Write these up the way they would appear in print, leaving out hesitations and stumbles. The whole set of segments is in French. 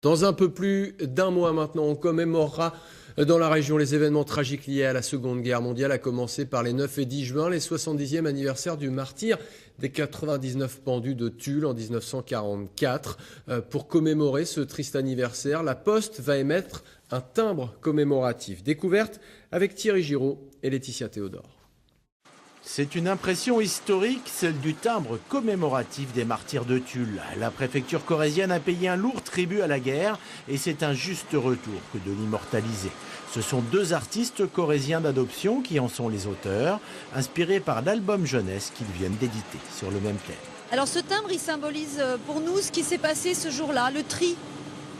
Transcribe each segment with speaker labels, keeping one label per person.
Speaker 1: Dans un peu plus d'un mois maintenant, on commémorera dans la région les événements tragiques liés à la Seconde Guerre mondiale, à commencer par les 9 et 10 juin, les 70e anniversaire du martyre des 99 pendus de Tulle en 1944. Pour commémorer ce triste anniversaire, la Poste va émettre un timbre commémoratif. Découverte avec Thierry Giraud et Laetitia Théodore.
Speaker 2: C'est une impression historique, celle du timbre commémoratif des martyrs de Tulle. La préfecture corrézienne a payé un lourd tribut à la guerre et c'est un juste retour que de l'immortaliser. Ce sont deux artistes corréziens d'adoption qui en sont les auteurs, inspirés par l'album jeunesse qu'ils viennent d'éditer sur le même thème.
Speaker 3: Alors ce timbre, il symbolise pour nous ce qui s'est passé ce jour-là, le tri.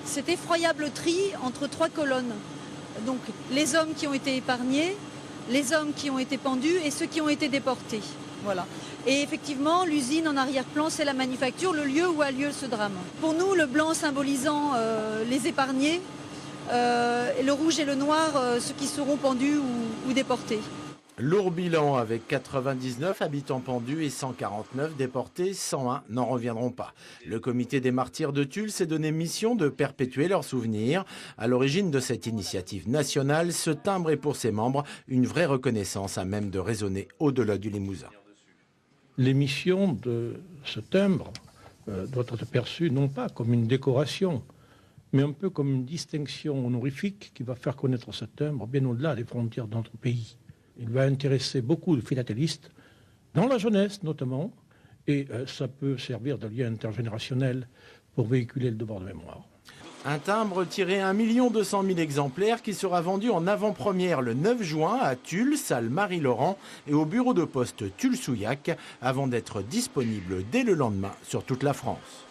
Speaker 3: Cet effroyable tri entre trois colonnes. Donc les hommes qui ont été épargnés, les hommes qui ont été pendus et ceux qui ont été déportés. Voilà. Et effectivement, l'usine en arrière-plan, c'est la manufacture, le lieu où a lieu ce drame. Pour nous, le blanc symbolisant les épargnés, et le rouge et le noir, ceux qui seront pendus ou déportés.
Speaker 2: Lourd bilan avec 99 habitants pendus et 149 déportés, 101 n'en reviendront pas. Le comité des martyrs de Tulle s'est donné mission de perpétuer leurs souvenirs. À l'origine de cette initiative nationale, ce timbre est pour ses membres une vraie reconnaissance à même de résonner au-delà du Limousin.
Speaker 4: L'émission de ce timbre doit être perçue non pas comme une décoration, mais un peu comme une distinction honorifique qui va faire connaître ce timbre bien au-delà des frontières de notre pays. Il va intéresser beaucoup de philatélistes, dans la jeunesse notamment, et ça peut servir de lien intergénérationnel pour véhiculer le devoir de mémoire.
Speaker 2: Un timbre tiré 1 200 000 exemplaires qui sera vendu en avant-première le 9 juin à Tulle, salle Marie-Laurent et au bureau de poste Tulle-Souillac, avant d'être disponible dès le lendemain sur toute la France.